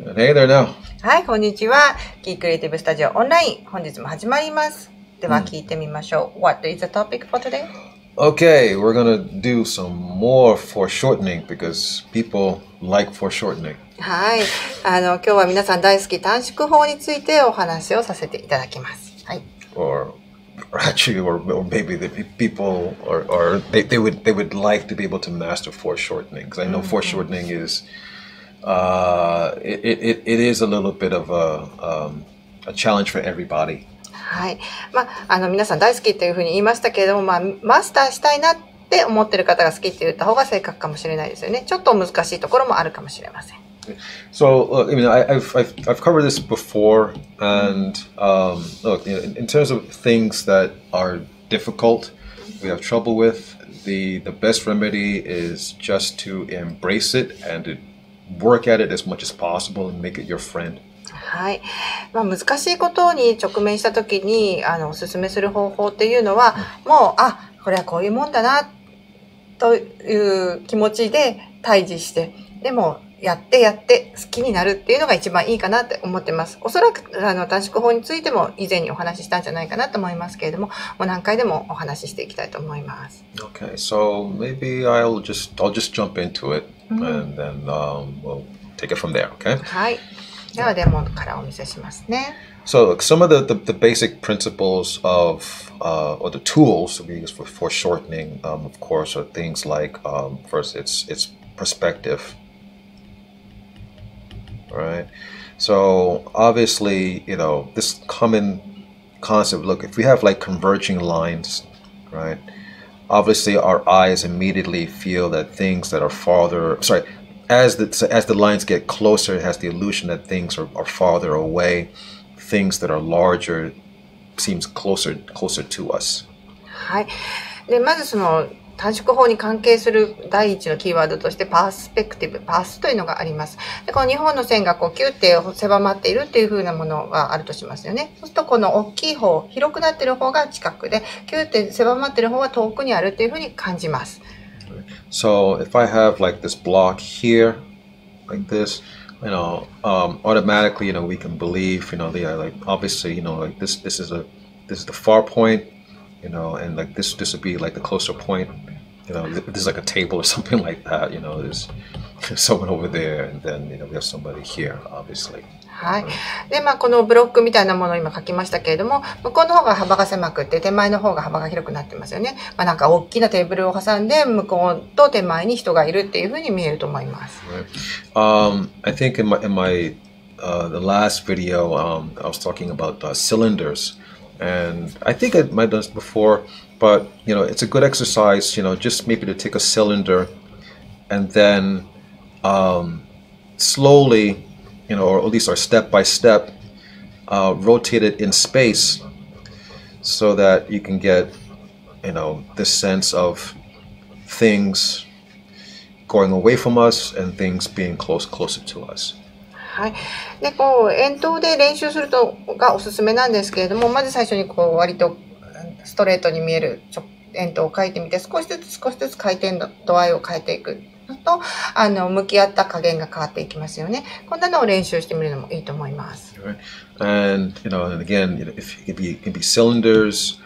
Hey there now. はい、こんにちは。キークリエイティブスタジオオンライン。本日も始まります。では聞いてみましょう。What is the topic for today? Okay, we're gonna do some more foreshortening because people like foreshortening. はい、今日は皆さん大好き短縮法についてお話をさせていただきます。はい。Or maybe the people they would like to be able to master foreshortening because I know foreshortening is it is a little bit of a challenge for everybody. はい。皆さん大好きというふうに言いましたけれども、マスターしたいなって思ってる方が好きって言った方が正確かもしれないですよね。ちょっと難しいところもあるかもしれません。So, I've covered this before, and look, in terms of things that are difficult, we have trouble with, the best remedy is just to embrace it and to work at it as much as possible and make it your friend. はい。難しいことに直面したときにおすすめする方法っていうのは、もうこれはこういうもんだなという気持ちで対峙して、でもやって好きになるっていうのが一番いいかなって思ってます。おそらく短縮法についても以前にお話ししたんじゃないかなと思いますけれども、もう何回でもお話ししていきたいと思います。Okay, so maybe I'll just jump into it and then we'll take it from there, okay? はい。ではデモからお見せしますね。So some of the basic principles of or the tools we use for foreshortening, of course, are things like first it's perspective. Right. So obviously, this common concept, look, if we have like converging lines, right, obviously our eyes immediately feel that things that are as the lines get closer, it has the illusion that things are farther away. Things that are larger seems closer to us. はい。で、まずその短縮法に関係する第一のキーワードとしてパースペクティブ、パースというのがあります。で、この2本の線がキュッて狭まっているっていう風なものがあるとしますよね。そうするとこの大きい方、広くなっている方が近くで、キュッて狭まっている方が遠くにあるっていう風に感じます。So if I have like this block here, like this, automatically, we can believe, like obviously, like this is the far point, and like this would be like the closer point. There's like a table or something like that. There's someone over there, and then we have somebody here, obviously. はい。で、このブロックみたいなものを今書きましたけれども、向こうの方が幅が狭くて、手前の方が幅が広くなってますよね。なんか大きなテーブルを挟んで、向こうと手前に人がいるっていう風に見えると思います。I think in my the last video, I was talking about cylinders, and I think I might have done this before, but it's a good exercise, just maybe to take a cylinder and then slowly, or at least step by step, rotate it in space so that you can get, this sense of things going away from us and things being closer to us. はい。で、円筒で練習するとがおすすめなんですけれども、まず最初に割とストレートに見える円筒を描いてみて、少しずつ回転度合いを変えていくと、向き合った加減が変わっていきますよね。こんなのを練習してみるのもいいと思います。And again, if it can be cylinders,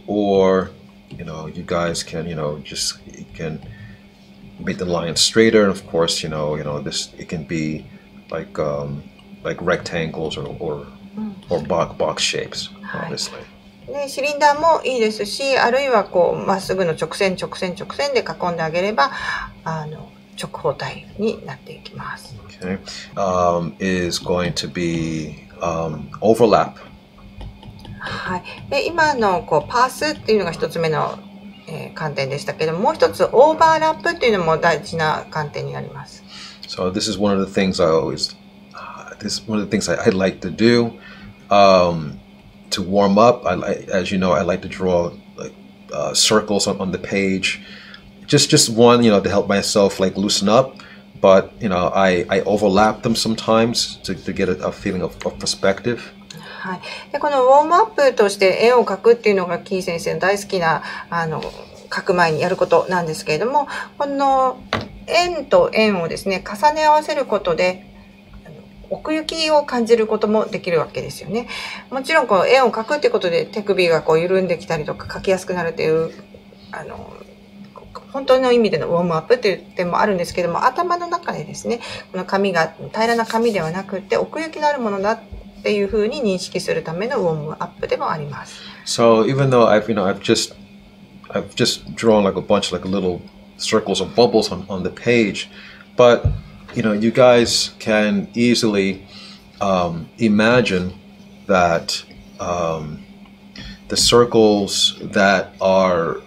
or you guys can you can make the line straighter. And of course, this it can be like rectangles or box shapes, obviously. で、シリンダーもいいですし、あるいはまっすぐの直線で囲んであげれば、直方体になっていきます。Okay. Is going to be overlap. はい。で、今のパースっていうのが一つ目の、観点でしたけども、もう一つオーバーラップっていうのも大事な観点になります。So this is one of the things I like to do. To warm up, as you know, I like to draw like circles on the page. Just one, to help myself like loosen up. But I overlap them sometimes to get a feeling of perspective. はい。で、このウォームアップとして円を描くっていうのがキー先生の大好きな描く前にやることなんですけれども、この円と円をですね重ね合わせることで奥行きを感じることもできるわけですよね。もちろんこう円を描くっていうことで手首がこう緩んできたりとか描きやすくなるという本当の意味でのウォームアップっていう点もあるんですけども、頭の中でですね、この紙が平らな紙ではなくて奥行きのあるものだっていうふうに認識するためのウォームアップでもあります。So even though I've just drawn like a bunch like little circles or bubbles on the page, but you guys can easily imagine that the circles that are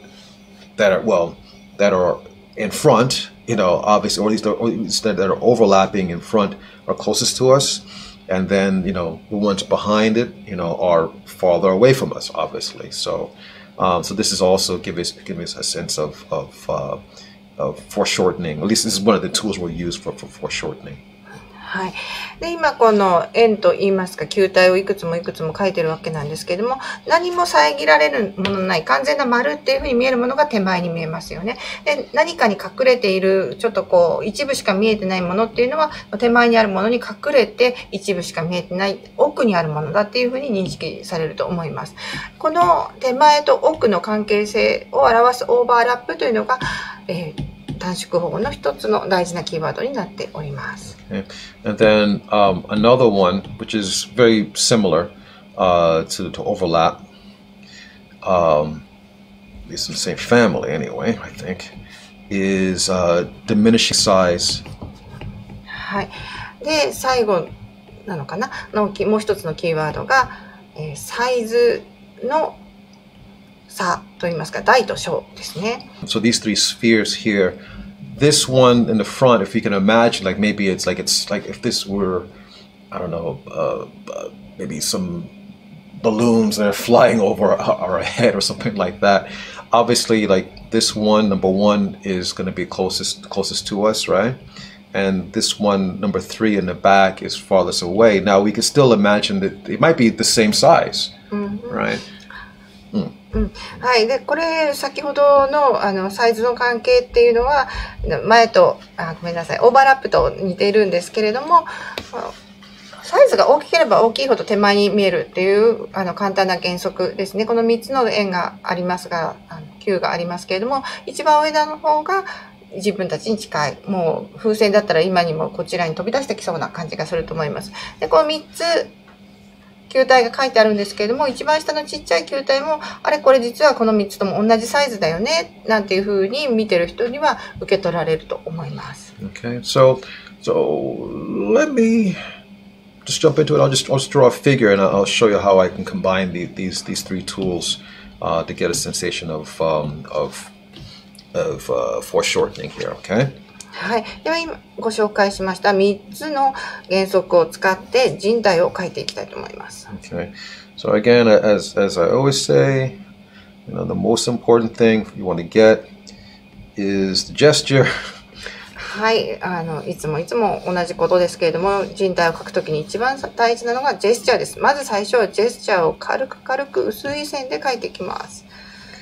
in front, obviously, or at least that are overlapping in front are closest to us, and then the ones behind it, are farther away from us, obviously. So this is also giving us a sense of foreshortening. At least this is one of the tools we'll use for foreshortening. はい、で今この円といいますか球体をいくつも書いてるわけなんですけれども、何も遮られるもののない完全な丸っていうふうに見えるものが手前に見えますよね。で何かに隠れているちょっとこう一部しか見えてないものっていうのは手前にあるものに隠れて一部しか見えてない奥にあるものだっていうふうに認識されると思います。この手前と奥の関係性を表すオーバーラップというのが、短縮法の一つの大事なキーワードになっております。Okay. And then another one, which is very similar to overlap, at least in the same family anyway, I think, is diminishing size. はい。で、最後なのかなのもう一つのキーワードが、サイズの差といいますか、大と小ですね。So these three spheres here, this one in the front, if you can imagine, like maybe it's like if this were, I don't know, maybe some balloons that are flying over our head or something like that. Obviously, like this one, number one, is going to be closest to us, right? And this one, number three in the back, is farthest away. Now we can still imagine that it might be the same size, right? はい。で、これ、先ほどの、サイズの関係っていうのは、前と、ごめんなさい、オーバーラップと似ているんですけれども、サイズが大きければ大きいほど手前に見えるっていう、簡単な原則ですね。この3つの円がありますが、球がありますけれども、一番上の方が自分たちに近い。もう、風船だったら今にもこちらに飛び出してきそうな感じがすると思います。で、この3つ、球体が書いてあるんですけれども、一番下のちっちゃい球体も、あれこれ実はこの3つとも同じサイズだよね、なんていう風に見てる人には受け取られると思います。Okay, so let me just jump into it. I'll just draw a figure and I'll show you how I can combine these three tools to get a sensation of foreshortening here. Okay. はい。では今ご紹介しました3つの原則を使って人体を描いていきたいと思います。Okay. So again, as I always say, the most important thing you want to get is the gesture. はい。いつも同じことですけれども、人体を描くときに一番大事なのがジェスチャーです。まず最初はジェスチャーを軽く薄い線で描いていきます。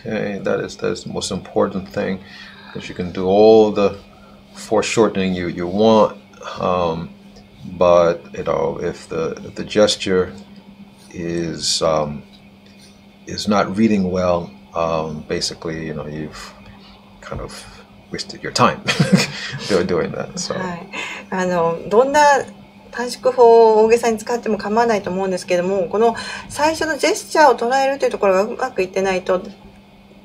Okay, that is the most important thing, because you can do all the foreshortening you want, but if the gesture is not reading well, basically you've kind of wasted your time doing that. So. はい。どんな短縮法を大げさに使っても構わないと思うんですけども、この最初のジェスチャーを捉えるというところがうまくいってないと、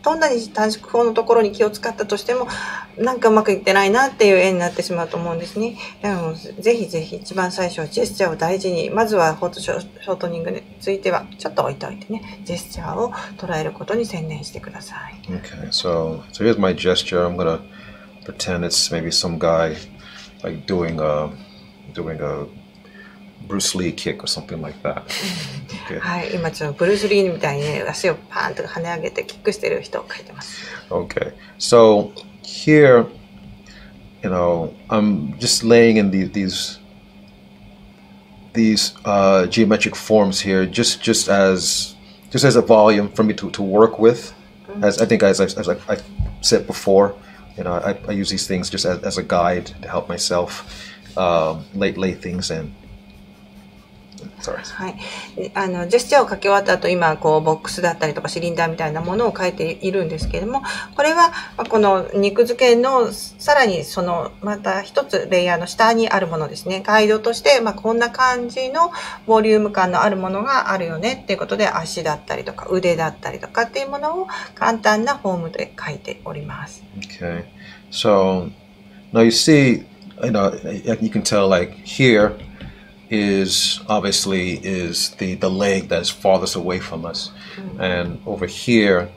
どんなに短縮法のところに気を使ったとしてもなんかうまくいってないなっていう絵になってしまうと思うんですね。ぜひ一番最初はジェスチャーを大事に、まずはショートニングについてはちょっと置いておいてね、ジェスチャーを捉えることに専念してください。Okay, so here's my gesture. I'm gonna pretend it's maybe some guy like doing a Bruce Lee kick or something like that. Okay. はい、今ちょっとブルース・リーみたいにね、足をパーンと跳ね上げてキックしてる人を描いてます。Okay, so here, I'm just laying in these geometric forms here, just as a volume for me to work with. As I think as I said before, I use these things just as a guide to help myself lay things in. Sorry. はい。ジェスチャーを書き終わった後、今、ボックスだったりとかシリンダーみたいなものを書いているんですけれども、これは、この肉付けのさらにまた一つレイヤーの下にあるものですね。ガイドとして、こんな感じのボリューム感のあるものがあるよねっていうことで、足だったりとか腕だったりとかっていうものを簡単なフォームで書いております。Okay. So, now you see, you can tell like here is obviously is the leg that is farthest away from us, and over here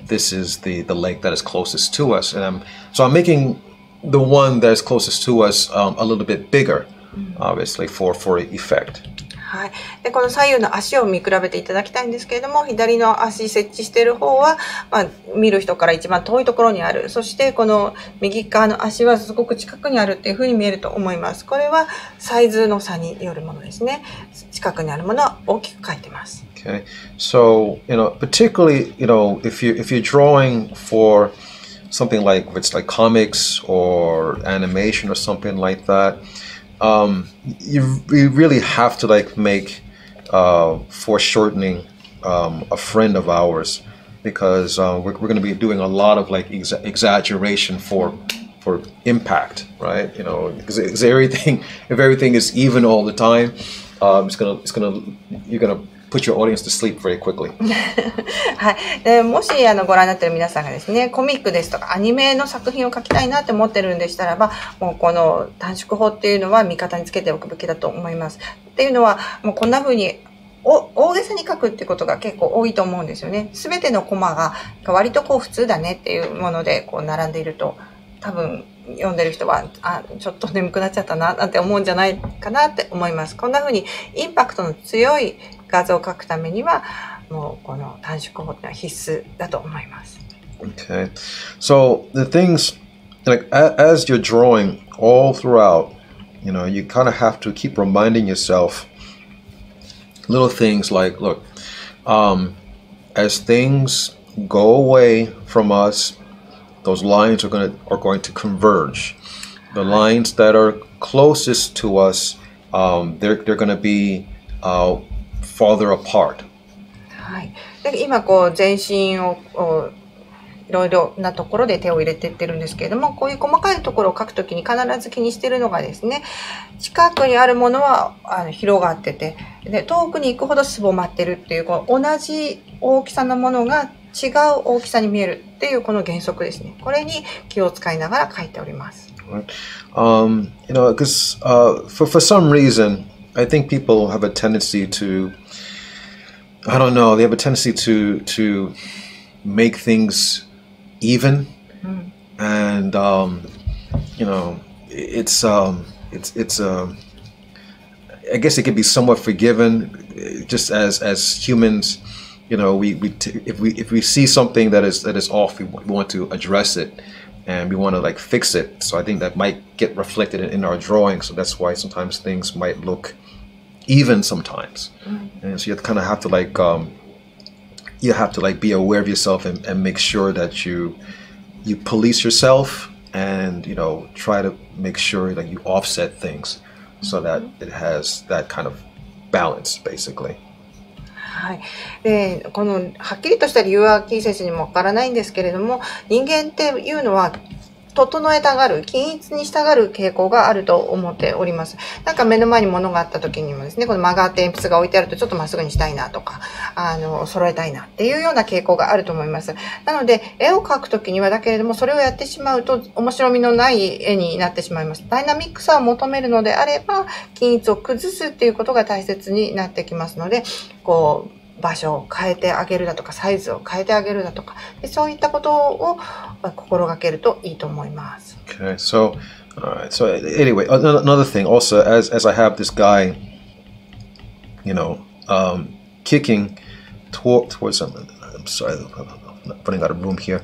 this is the leg that is closest to us, and I'm making the one that is closest to us a little bit bigger, obviously for effect. はい。で、この左右の足を見比べていただきたいんですけれども、左の足設置している方は、見る人から一番遠いところにある。そして、この右側の足はすごく近くにあるっていうふうに見えると思います。これはサイズの差によるものですね。近くにあるものは大きく書いてます。Okay. So, particularly, if you're drawing for something like, if it's like comics or animation or something like that, you really have to like make foreshortening a friend of ours, because we're going to be doing a lot of like exaggeration for impact, right? Because if everything is even all the time, you're gonna put your audience to sleep very quickly. はい。で、もしご覧になっている皆さんがですね、コミックですとかアニメの作品を描きたいなって思ってるんでしたらば、もうこの短縮法っていうのは味方につけておくべきだと思います。っていうのは、もうこんな風に大げさに書くっていうことが結構多いと思うんですよね。すべてのコマが割と普通だねっていうもので並んでいると、多分読んでる人はちょっと眠くなっちゃったななんて思うんじゃないかなって思います。こんな風にインパクトの強い画像を描くためにはもうこの短縮法ってのは必須だと思います。Okay. So the things like as you're drawing all throughout, you kind of have to keep reminding yourself little things like, look, as things go away from us, those lines are going to converge. The lines that are closest to us, they're going to be farther apart. はい。で、今全身をいろいろなところで手を入れていってるんですけれども、こういう細かいところを描くときに必ず気にしているのがですね、近くにあるものは広がってて、で遠くに行くほどすぼまってるっていう同じ大きさのものが違う大きさに見えるっていうこの原則ですね。これに気を使いながら描いております。Because for some reason, I think people have a tendency to, I don't know, they have a tendency to make things even, and it's I guess it can be somewhat forgiven, just as humans. If we see something that is off, we want to address it, and we want to like fix it. So I think that might get reflected in our drawing. So that's why sometimes things might look even sometimes, and so you kind of have to like be aware of yourself and make sure that you police yourself, and try to make sure that you offset things so that it has that kind of balance, basically. はい。で、このはっきりとした理由はキー先生にもわからないんですけれども、人間っていうのは整えたがる、均一にしたがる傾向があると思っております。なんか目の前に物があった時にもですね、この曲がって鉛筆が置いてあるとちょっとまっすぐにしたいなとか、揃えたいなっていうような傾向があると思います。なので、絵を描く時にはだけれども、それをやってしまうと面白みのない絵になってしまいます。ダイナミックさを求めるのであれば、均一を崩すっていうことが大切になってきますので、場所を変えてあげるだとか、サイズを変えてあげるだとか、そういったことを心がけるといいと思います。Okay, so, all right. So anyway, another thing also, as I have this guy, kicking towards something. I'm sorry, I'm running out of room here.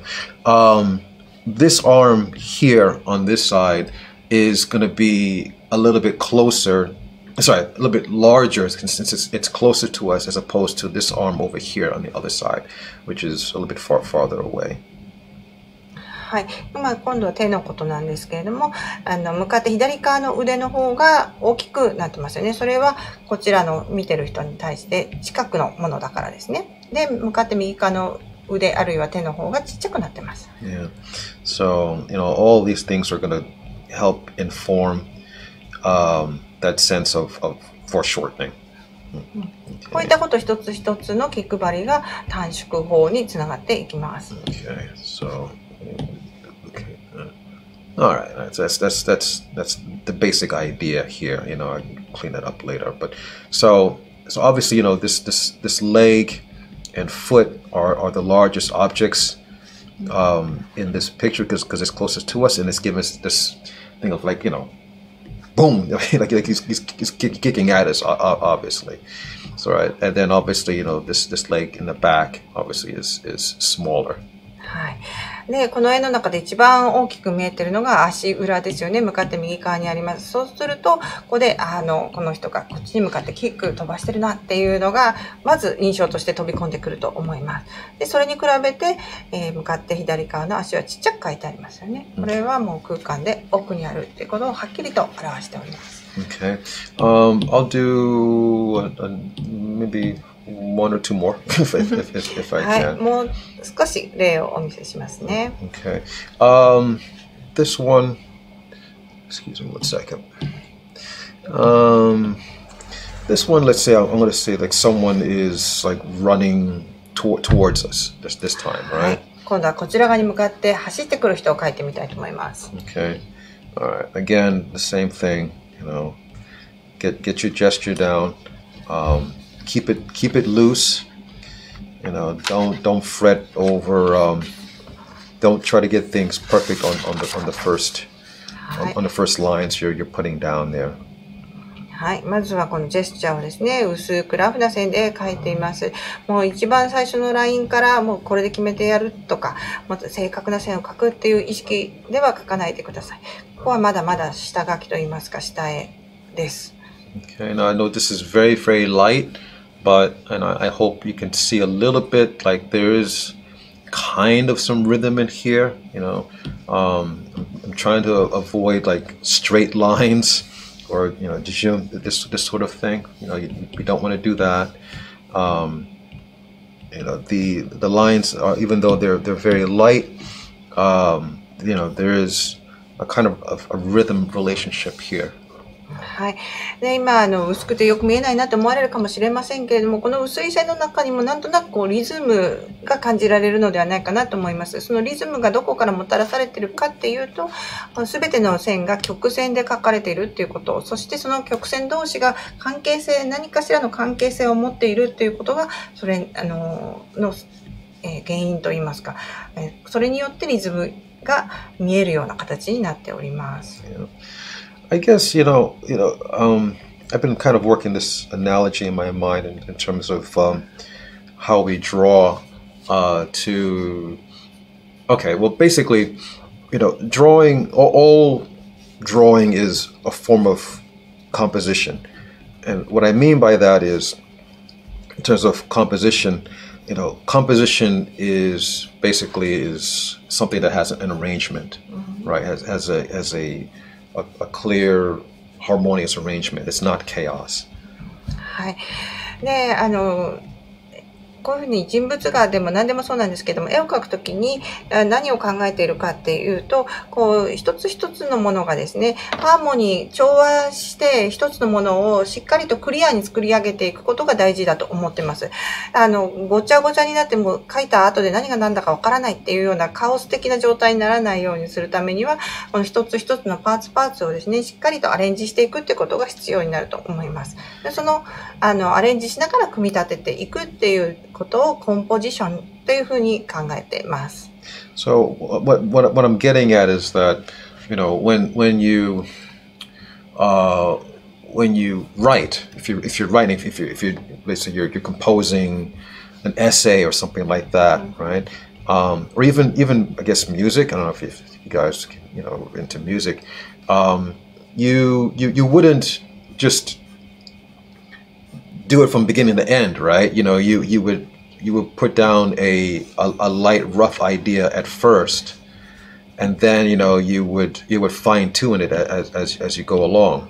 This arm here on this side is going to be a little bit closer. Sorry, a little bit larger since it's closer to us as opposed to this arm over here on the other side, which is a little bit farther away. はい。今度は手のことなんですけれども、向かって左側の腕の方が大きくなってますよね。それはこちらの見てる人に対して近くのものだからですね。で、向かって右側の腕あるいは手の方がちっちゃくなってます。Yeah. So, all these things are going to help inform that sense of foreshortening. こういったこと一つ一つの気配りが短縮法につながっていきます。Okay, so all right, that's the basic idea here. I can clean that up later. But so obviously, this leg and foot are the largest objects in this picture because it's closest to us, and it's giving us this thing of boom, like he's kicking at us, obviously. So right, and then obviously, this leg in the back obviously is smaller. はい。で、この絵の中で一番大きく見えているのが足裏ですよね。向かって右側にあります。そうすると、ここで、この人がこっちに向かってキック飛ばしてるなっていうのが、まず印象として飛び込んでくると思います。で、それに比べて、向かって左側の足はちっちゃく書いてありますよね。これはもう空間で奥にあるっていうことをはっきりと表しております。Okay. I'll do maybe one or two more if I can. はい、もう少し例をお見せしますね。Okay. This one, excuse me one second. This one, let's say I'm going to say like someone is like running towards us this time, は right? い、今度はこちら側に向かって走ってくる人を描いてみたいと思います。Okay. All right. Again, the same thing. Get your gesture down. Keep it loose. Don't fret over. Don't try to get things perfect on the first on the first lines you're putting down there. はい。まずはこのジェスチャーをですね、薄くラフな線で書いています。もう一番最初のラインからもうこれで決めてやるとか、もっと正確な線を書くっていう意識では書かないでください。ここはまだまだ下書きといいますか、下絵です。Okay, now I know this is very, very light, but I hope you can see a little bit like there is kind of some rhythm in here. I'm trying to avoid like straight lines or this sort of thing. You don't want to do that. The lines are, even though they're very light, there is a kind of a rhythm relationship here. はい。で、今、薄くてよく見えないなと思われるかもしれませんけれども、この薄い線の中にもなんとなくリズムが感じられるのではないかなと思います。そのリズムがどこからもたらされているかっていうと、すべての線が曲線で書かれているっていうこと、そしてその曲線同士が何かしらの関係性を持っているっていうことが、それ、原因といいますか、それによってリズムが見えるような形になっております。I guess, I've been kind of working this analogy in my mind in terms of how we draw okay, well, basically, drawing, all drawing is a form of composition. And what I mean by that is, in terms of composition, composition is something that has an arrangement, right? Has a clear, harmonious arrangement. It's not chaos. はい。で、こういうふうに人物画でも何でもそうなんですけども、絵を描くときに何を考えているかっていうと、一つ一つのものがですね、ハーモニー、調和して一つのものをしっかりとクリアに作り上げていくことが大事だと思ってます。ごちゃごちゃになっても描いた後で何が何だかわからないっていうようなカオス的な状態にならないようにするためには、この一つ一つのパーツをですね、しっかりとアレンジしていくっていうことが必要になると思います。でその、アレンジしながら組み立てていくっていうことをコンポジションというふうに考えています。So what I'm getting at is that when you write, if you're writing, if you let's say you're composing an essay or something like that, right? Or even I guess music. I don't know if you guys into music. You wouldn't just do it from beginning to end, right? You would put down a light, rough idea at first, and then you would fine tune it as you go along.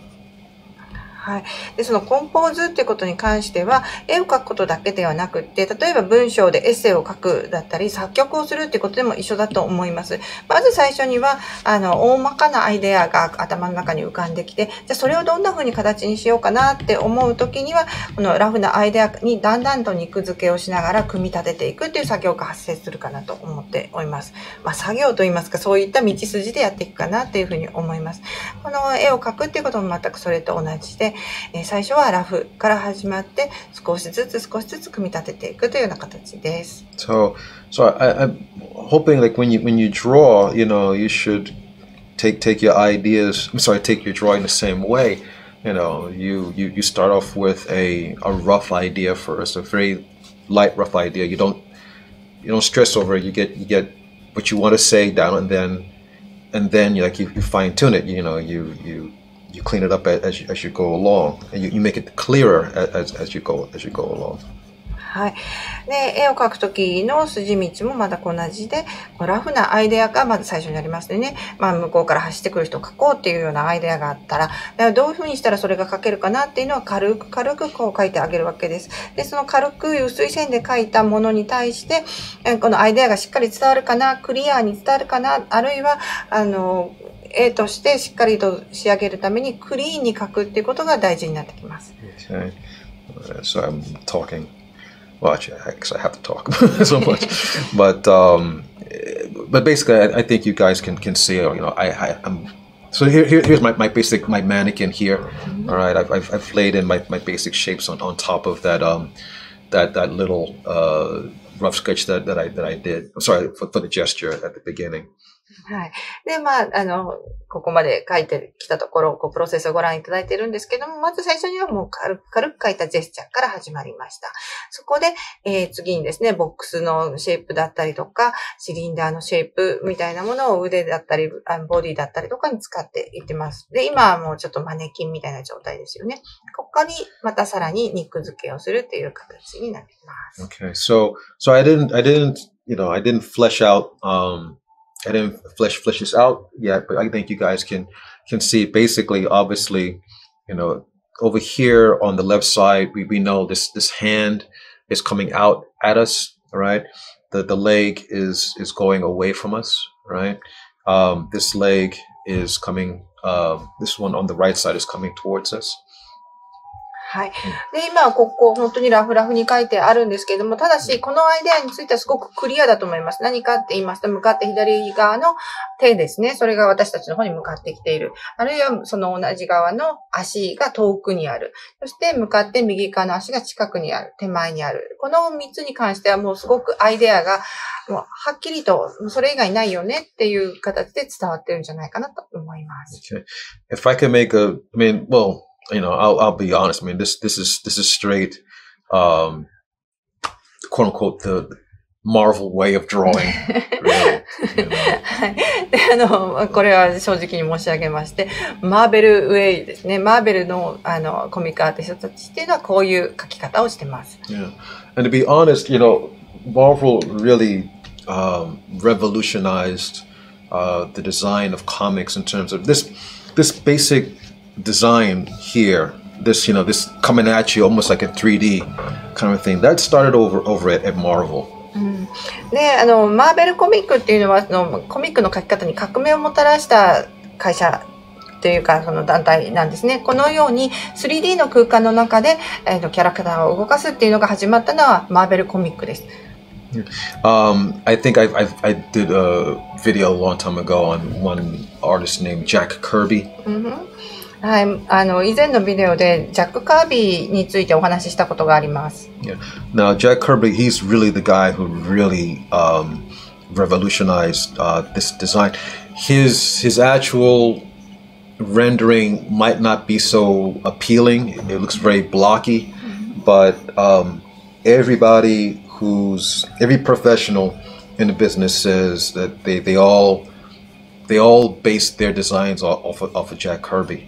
はい。で、そのコンポーズっていうことに関しては、絵を描くことだけではなくって、例えば文章でエッセイを書くだったり、作曲をするっていうことでも一緒だと思います。まず最初には、大まかなアイデアが頭の中に浮かんできて、じゃあそれをどんな風に形にしようかなって思うときには、このラフなアイデアにだんだんと肉付けをしながら組み立てていくっていう作業が発生するかなと思っております。作業といいますか、そういった道筋でやっていくかなっていうふうに思います。この絵を描くっていうことも全くそれと同じで、最初はラフから始まって少しずつ組み立てていくというような形です。So I'm hoping like when you draw, you should take your ideas. Take your drawing the same way. You start off with a rough idea first, a very light rough idea. You don't stress over it. You get what you want to say down, and then you fine tune it. You clean it up as you go along, and you make it clearer as you go along. はい。で、絵を描くときの筋道もまだ同じで、ラフなアイデアがまず最初にありますね。向こうから走ってくる人を描こうっていうようなアイデアがあったら、どういう風にしたらそれが描けるかなっていうのは軽くこう描いてあげるわけです。で、その軽く薄い線で描いたものに対して、このアイデアがしっかり伝わるかな、クリアに伝わるかな、あるいは、絵としてしっかりと仕上げるためにクリーンに描くっていうことが大事になってきます。Okay. So I'm talking. Well, actually, I have to talk so much, but basically, I think you guys can see. I'm. So here's my basic mannequin here. All right, I've laid in my basic shapes on top of that that little rough sketch that I did. I'm sorry for the gesture at the beginning. はい。で、ここまで書いてきたところ、プロセスをご覧いただいているんですけども、まず最初にはもう軽く書いたジェスチャーから始まりました。そこで、次にですね、ボックスのシェイプだったりとか、シリンダーのシェイプみたいなものを腕だったり、ボディだったりとかに使っていってます。で、今はもうちょっとマネキンみたいな状態ですよね。ここにまたさらに肉付けをするっていう形になります。Okay, so I didn't flesh out, I didn't flesh this out yet, but I think you guys can see it. Basically, obviously, over here on the left side, we know this hand is coming out at us, right? The leg is going away from us, right? This leg is coming, this one on the right side is coming towards us. はい。で、今はここ本当にラフに書いてあるんですけれども、ただし、このアイデアについてはすごくクリアだと思います。何かって言いますと、向かって左側の手ですね。それが私たちの方に向かってきている。あるいはその同じ側の足が遠くにある。そして向かって右側の足が近くにある。手前にある。この3つに関してはもうすごくアイデアがもうはっきりとそれ以外ないよねっていう形で伝わってるんじゃないかなと思います。Okay. If I can make I'll be honest. I mean, this is straight, quote unquote, the Marvel way of drawing. Really, はい。で、これは正直に申し上げまして、マーベルウェイですね。マーベルの、コミックアーティストたちっていうのはこういう描き方をしてます。Yeah. And to be honest, Marvel really, revolutionized, the design of comics in terms of this basic design here, this coming at you almost like a 3D kind of thing, that started over at Marvel. で、マーベルコミックっていうのは、コミックの書き方に革命をもたらした会社というか、その団体なんですね。このように 3D の空間の中で、キャラクターを動かすっていうのが始まったのはマーベルコミックです。I think I did a video a long time ago on one artist named Jack Kirby. はい、以前のビデオでジャック・カービーについてお話ししたことがあります。Yeah. Now, Jack Kirby, he's really the guy who really revolutionized this design. His actual rendering might not be so appealing. It looks very blocky, but every professional in the business says that they all base their designs off of Jack Kirby.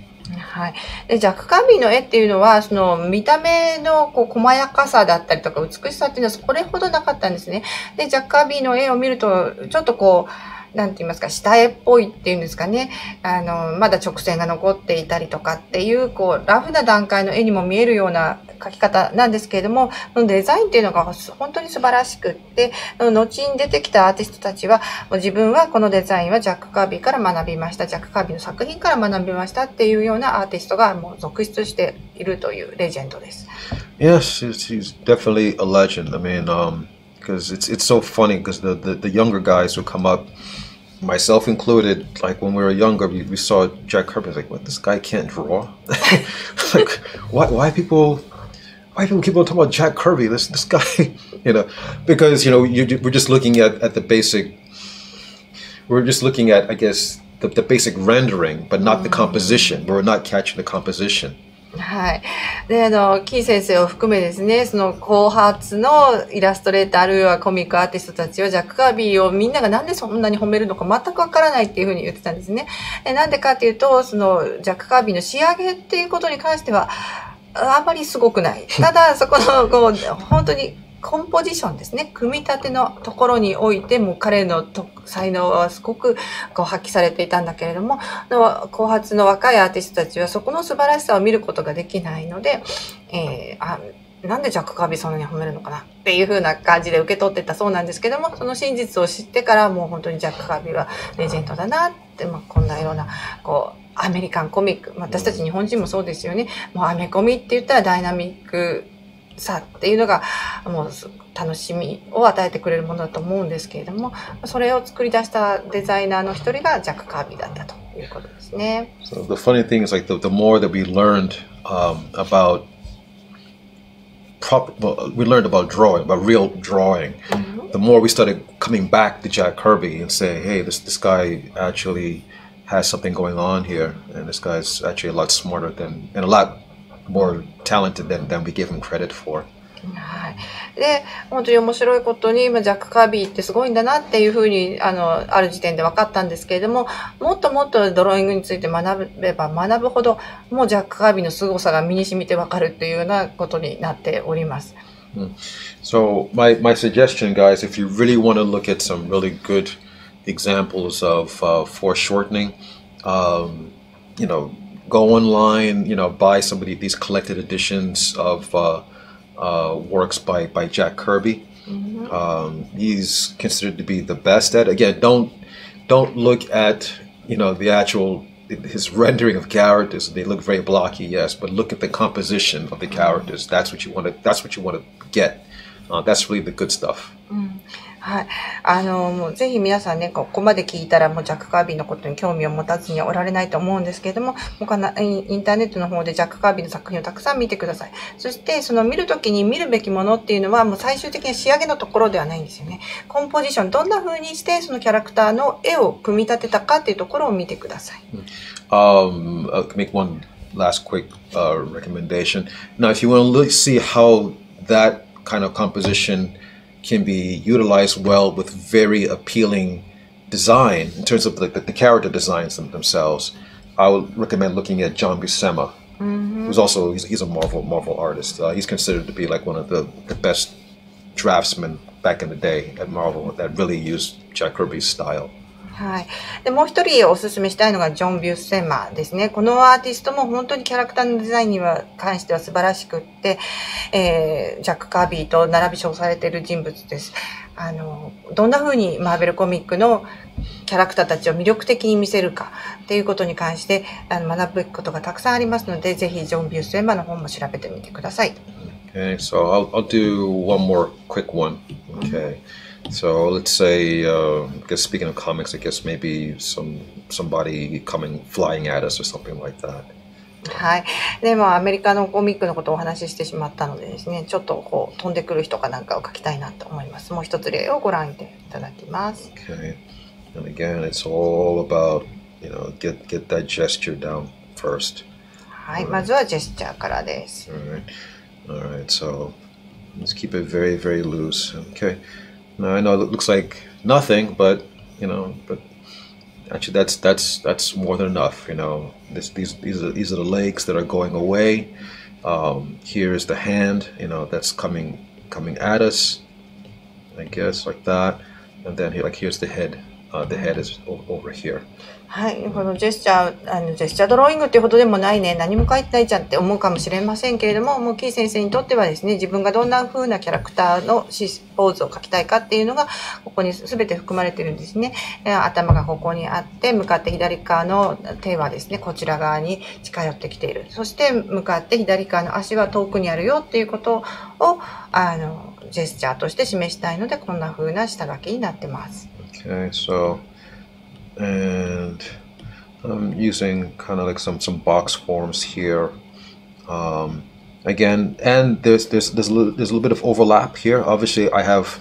はい。で、ジャック・カービーの絵っていうのは、その見た目の細やかさだったりとか美しさっていうのはそれほどなかったんですね。で、ジャック・カービーの絵を見ると、ちょっとなんて言いますか、下絵っぽいっていうんですかね。まだ直線が残っていたりとかっていう、ラフな段階の絵にも見えるような描き方なんですけれども、デザインっていうのが本当に素晴らしくって、後に出てきたアーティストたちは、自分はこのデザインはジャック・カービーから学びました、ジャック・カービーの作品から学びましたっていうようなアーティストがもう続出しているというレジェンドです。Yes, he's definitely a legend. I mean, because it's so funny because the younger guys who come up, myself included, like when we were younger, we saw Jack Kirby. Like, what? This guy can't draw. Like, why people keep on talking about Jack Kirby? This guy, because we're just looking at the basic. We're just looking at, I guess, the basic rendering, but not the composition. We're not catching the composition. はい。で、キー先生を含めですね、その後発のイラストレーターあるいはコミックアーティストたちはジャック・カービーをみんながなんでそんなに褒めるのか全くわからないっていうふうに言ってたんですね。なんでかっていうと、そのジャック・カービーの仕上げっていうことに関してはあんまりすごくない。ただ、そこの本当にコンポジションですね。組み立てのところにおいても彼の才能はすごく発揮されていたんだけれども、後発の若いアーティストたちはそこの素晴らしさを見ることができないので、なんでジャック・カービーそんなに褒めるのかなっていう風な感じで受け取ってたそうなんですけども、その真実を知ってからもう本当にジャック・カービーはレジェンドだなって、こんなようなアメリカンコミック、私たち日本人もそうですよね。もうアメコミって言ったらダイナミックさっていうのがもう楽しみを与えてくれるものだと思うんですけれども、それを作り出したデザイナーの一人がジャック・カービーだったということですね。So the funny thing is, like the more that we learned about we learned about drawing, about real drawing. The more we started coming back to Jack Kirby and say, hey, this guy actually has something going on here, and this guy's actually a lot smarter than and a lot more talented than we give him credit for. はい。で、本当に面白いことに、ジャック・カービーってすごいんだなっていうふうに、ある時点で分かったんですけれども、もっともっとドローイングについて学べば学ぶほど、もうジャック・カービーの凄さが身に染みて分かるっていうようなことになっております。So my suggestion, guys, if you really want to look at some really good examples of foreshortening, go online, buy some of these collected editions of works by Jack Kirby. He's considered to be the best at it. Again, don't look at the actual his rendering of characters. They look very blocky, yes, but look at the composition of the characters. That's what you want to get. That's really the good stuff. はい。もうぜひ皆さんね、ここまで聞いたらもうジャック・カービーのことに興味を持たずにはおられないと思うんですけれども、インターネットの方でジャック・カービーの作品をたくさん見てください。そして、その見るときに見るべきものっていうのはもう最終的な仕上げのところではないんですよね。コンポジション、どんな風にしてそのキャラクターの絵を組み立てたかっていうところを見てください。I'll make one last quick recommendation. Now, if you want to see how that kind of composition can be utilized well with very appealing design in terms of the character designs themselves, I would recommend looking at John Buscema, who's also he's a Marvel artist. He's considered to be like one of the best draftsmen back in the day at Marvel that really used Jack Kirby's style. はい。で、もう一人おすすめしたいのがジョン・ビュッセマですね。このアーティストも本当にキャラクターのデザインに関しては素晴らしくって、ジャック・カービーと並び称されている人物です。どんな風にマーベルコミックのキャラクターたちを魅力的に見せるかっていうことに関して学ぶべきことがたくさんありますので、ぜひジョン・ビュッセマの本も調べてみてください。Okay, so I'll do one more quick one. Okay. So let's say, I guess speaking of comics, I guess maybe somebody coming flying at us or something like that. はい。でもアメリカのコミックのことをお話ししてしまったのでですね、ちょっと飛んでくる人かなんかを描きたいなと思います。もう一つ例をご覧いただきます。Okay. And again, it's all about, get that gesture down first. はい。まずはジェスチャーからです。All right. So let's keep it very, very loose. Okay. Now I know it looks like nothing, but actually that's more than enough. These are the legs that are going away. Here's the hand, that's coming at us. I guess like that, and then here's the head the head is over here. はい、このジェスチャードローイングっていうほどでもないね、何も書いてないじゃんって思うかもしれませんけれども、もうキー先生にとってはですね、自分がどんな風なキャラクターのポーズを描きたいかっていうのがここに全て含まれてるんですね。頭がここにあって、向かって左側の手はですね、こちら側に近寄ってきている。そして向かって左側の足は遠くにあるよっていうことをジェスチャーとして示したいので、こんな風な下書きになってます。Okay, so and I'm using kind of like some box forms here. Again, and there's a little bit of overlap here. Obviously, I have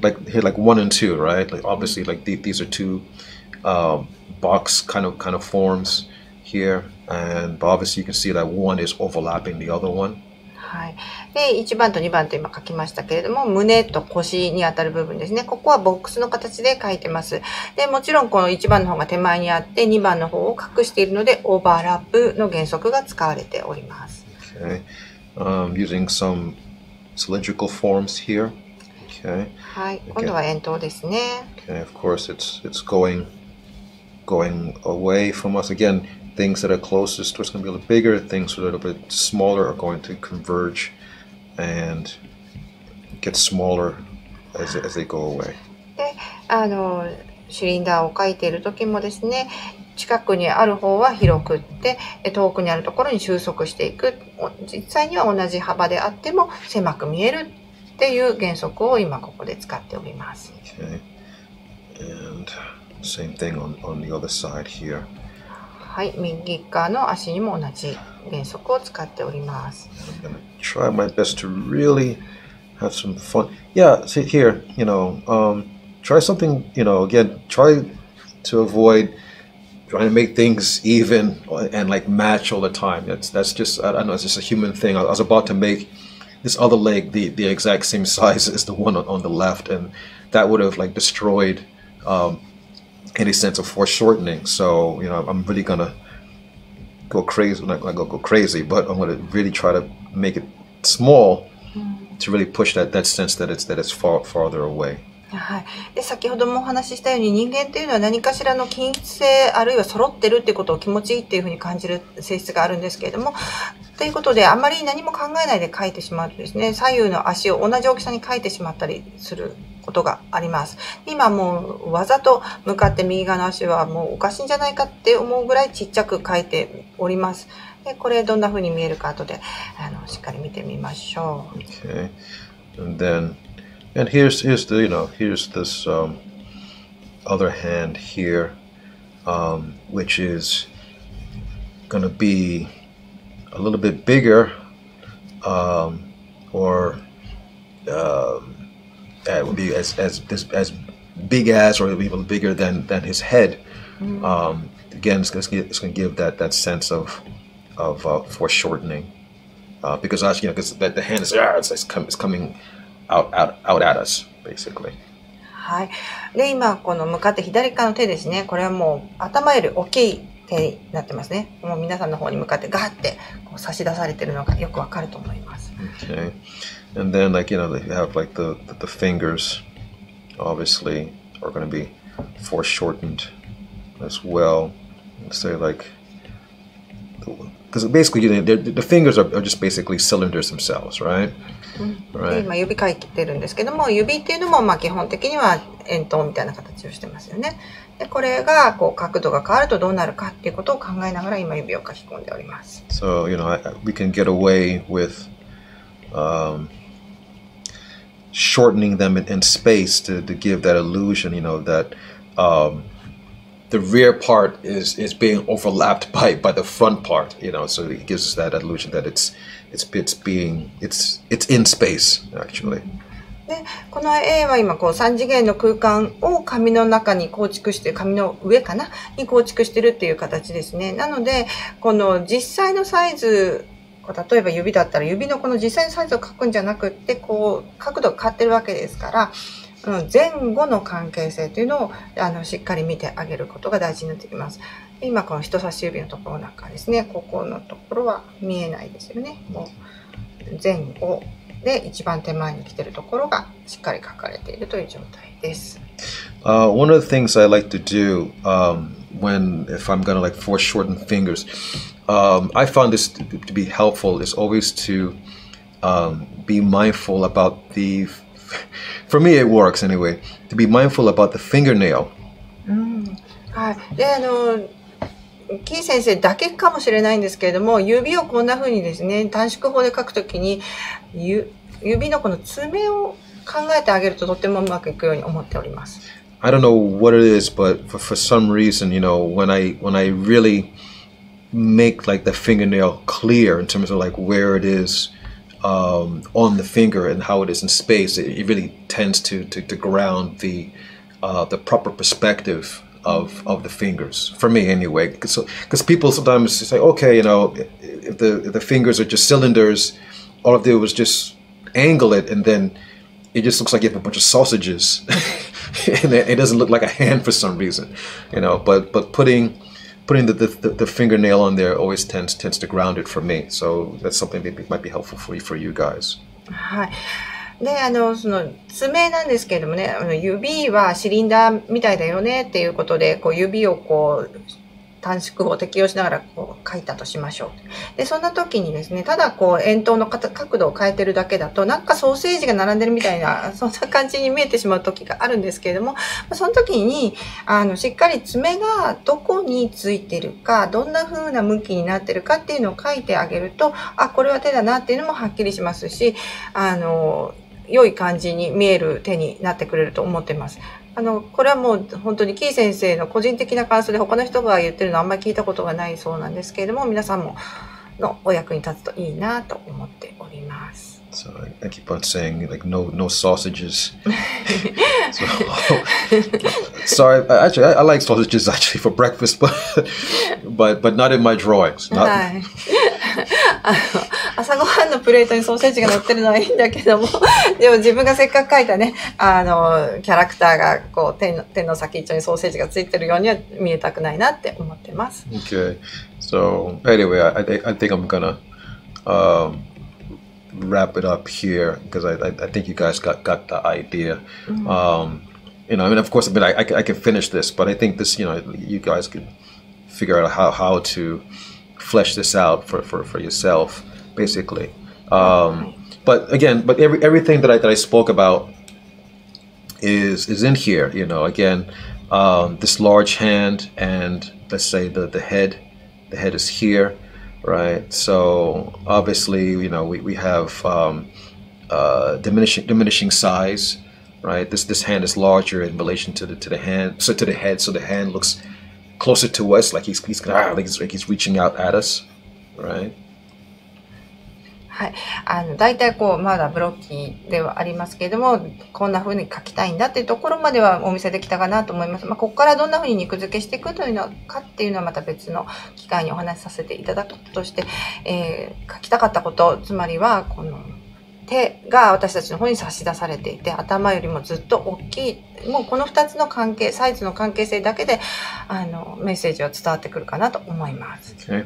like here like 1 and 2, right? Like obviously, like these are two box kind of forms here, and obviously you can see that one is overlapping the other one. はい。で、1番と2番と今書きましたけれども、胸と腰にあたる部分ですね。ここはボックスの形で書いてます。で、もちろんこの1番の方が手前にあって、2番の方を隠しているので、オーバーラップの原則が使われております。Okay. Using some cylindrical forms here. Okay. はい。今度は円筒ですね。Okay. Of course, it's going away from us again. Things that are closest to us are going to be a little bigger. Things that are a little bit smaller are going to converge and get smaller as they go away. で、シリンダーを描いている時もですね、近くにある方は広くって、遠くにあるところに収束していく。実際には同じ幅であっても狭く見えるっていう原則を今ここで使っております。Okay. And same thing on the other side here. はい、右側の足にも同じ原則を使っております。I'm gonna try my best to really have some fun. Yeah, see here, try something, again, try to avoid trying to make things even and like match all the time. That's just, I don't know, it's just a human thing. I was about to make this other leg the exact same size as the one on the left, and that would have like destroyed any sense of foreshortening. So I'm really gonna go crazy. Not gonna go crazy, but I'm gonna really try to make it small to really push that sense that it's farther away. はい、で先ほどもお話ししたように、人間っていうのは何かしらの均一性あるいは揃ってるっていうことを気持ちいいっていうふうに感じる性質があるんですけれども、ということであまり何も考えないで描いてしまうとですね、左右の足を同じ大きさに描いてしまったりすることがあります。今もうわざと向かって右側の足はもうおかしいんじゃないかって思うぐらいちっちゃく描いております。でこれどんなふうに見えるか後でしっかり見てみましょう。Okay. And here's this other hand here, which is going to be a little bit bigger, or it would be as big as, or even bigger than his head. Again, it's going to give that sense of foreshortening, because because the hand is it's coming out at us, basically. はい。で、今、この向かって左側の手ですね。これはもう頭より大きい手になってますね。もう皆さんの方に向かってガーってこう差し出されてるのがよくわかると思います。Okay. And then you have like the fingers, obviously, are going to be foreshortened as well. Say like, because basically the fingers are just basically cylinders themselves, right? で今指描いてるんですけども、指っていうのも基本的には円筒みたいな形をしてますよね。でこれがこう角度が変わるとどうなるかっていうことを考えながら今指を描き込んでおります。So we can get away with shortening them in space to give that illusion, that the rear part is being overlapped by the front part, so it gives us that illusion that it's in space actually. でこの絵は今こう3次元の空間を紙の中に構築して、紙の上かなに構築してるっていう形ですね。なのでこの実際のサイズ、例えば指だったら指のこの実際のサイズを描くんじゃなくって、こう角度が変わってるわけですから、前後の関係性というのをしっかり見てあげることが大事になってきます。今この人差し指のところなんかですね、ここのところは見えないですよね。こう前後で一番手前に来てるところがしっかり書かれているという状態です。One of the things I like to do if I'm gonna like foreshorten fingers, I found this to be helpful is always to be mindful about for me it works anyway, to be mindful about the fingernail. はい。で、キー先生だけかもしれないんですけれども、指をこんな風にですね、短縮法で書くときに、指のこの爪を考えてあげるととってもうまくいくように思っております。I don't know what it is, but for some reason, when I really make like the fingernail clear in terms of like where it is on the finger and how it is in space, it really tends to ground the proper perspective of the fingers, for me anyway. Because people sometimes say, okay, if the fingers are just cylinders, all I do was just angle it, and then it just looks like you have a bunch of sausages, and it doesn't look like a hand for some reason, But putting the fingernail on there always tends to ground it for me. So that's something that might be helpful for you guys. はい。で、その爪なんですけれどもね、指はシリンダーみたいだよねっていうことで、こう指をこう短縮法を適用しながらこう書いたとしましょう。で、そんな時にですね、ただこう円筒の角度を変えてるだけだと、なんかソーセージが並んでるみたいな、そんな感じに見えてしまう時があるんですけれども、その時に、しっかり爪がどこについてるか、どんな風な向きになってるかっていうのを書いてあげると、これは手だなっていうのもはっきりしますし、良い感じに見える手になってくれると思っています。これはもう本当にキー先生の個人的な感想で他の人が言ってるのあんまり聞いたことがないそうなんですけれども、皆さんものお役に立つといいなと思っております。So I keep on saying like no sausages. Sorry, actually I like sausages actually for breakfast, but not in my drawings. はい。朝ごはんのプレートにソーセージが乗ってるのはいいんだけども、でも自分がせっかく描いたね、キャラクターがこう手の先っちょにソーセージがついてるようには見えたくないなって思ってます。Okay, so anyway, I think I'm gonna wrap it up here because I think you guys got the idea. I mean, of course, I can finish this, but I think this, you guys could figure out how to flesh this out for yourself, basically. But again, everything that I spoke about is in here. Again, this large hand, and let's say the head is here, right? So obviously, we have diminishing size, right? This hand is larger in relation to the hand, so to the head, so the hand looks closer to us, like he's reaching out at us, right? はい。大体こう、まだブロッキーではありますけれども、こんな風に書きたいんだっていうところまではお見せできたかなと思います。ここからどんな風に肉付けしていくというのかっていうのはまた別の機会にお話しさせていただくとして、書きたかったこと、つまりはこの手が私たちの方に差し出されていて、頭よりもずっと大きい、もうこの2つの関係、サイズの関係性だけでメッセージは伝わってくるかなと思います。Okay.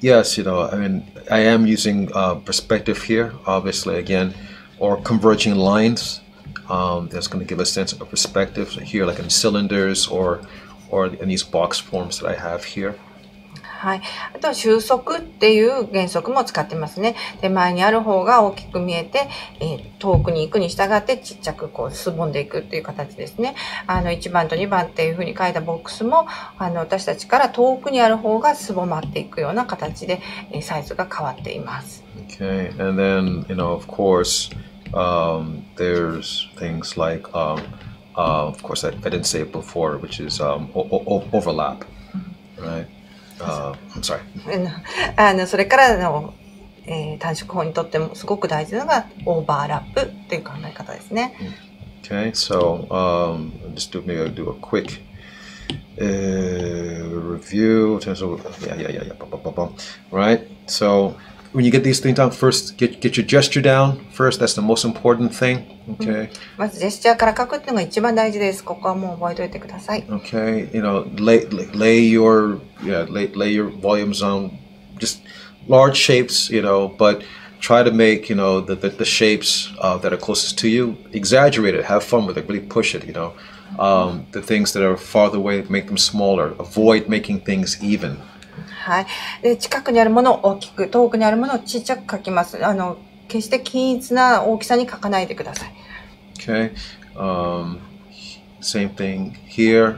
Yes, I mean, I am using perspective here, obviously, again, or converging lines. That's going to give a sense of perspective here, like in cylinders or in these box forms that I have here. はい。あとは収束っていう原則も使ってますね。手前にある方が大きく見えて、遠くに行くに従ってちっちゃくこうすぼんでいくっていう形ですね。1番と2番っていう風に書いたボックスも、私たちから遠くにある方がすぼまっていくような形で、サイズが変わっています。Okay. And then, of course, there's things like, of course, I didn't say it before, which is overlap, right? I'm sorry. それからの、短縮法にとってもすごく大事なのがオーバーラップっていう考え方ですね。Okay, so just maybe I'll do a quick review in terms of right. So when you get these things down, first get your gesture down first. That's the most important thing. Okay. まずジェスチャーから書くっていうのが一番大事です。ここはもう覚えておいてください。Okay, lay your volumes on just large shapes, but try to make, the shapes that are closest to you, exaggerate it, have fun with it, really push it, the things that are farther away, make them smaller, avoid making things even. はい。で、近くにあるものを大きく、遠くにあるものをちっちゃく描きます。決して均一な大きさに描かないでください。Okay. Same thing here,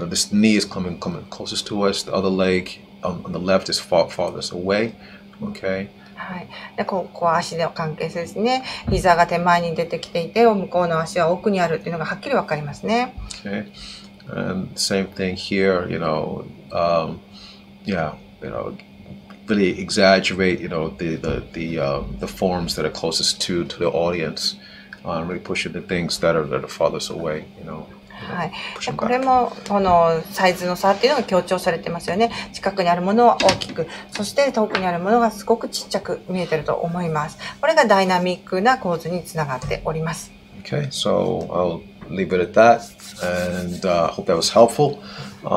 this knee is coming closest to us, the other leg on the left is farthest away. Okay. はい。で、ここは足の関係性ですね。膝が手前に出てきていて、向こうの足は奥にあるっていうのがはっきりわかりますね。Okay. And same thing here, really exaggerate, the forms that are closest to the audience, really pushing the things that are farthest away, はい。これもこのサイズの差っていうのが強調されてますよね。近くにあるものは大きく、そして遠くにあるものがすごくちっちゃく見えてると思います。これがダイナミックな構図につながっております。Okay, so I'll leave it at that, and hope that was helpful. I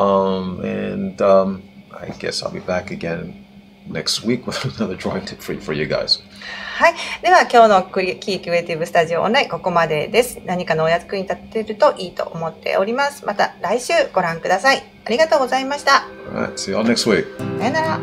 guess I'll be back again next week with another drawing tip for you guys. はい。では今日のキークリエイティブスタジオオンラインここまでです。何かのお役に立てるといいと思っております。また来週ご覧ください。ありがとうございました。All right, see you all next week. さよなら。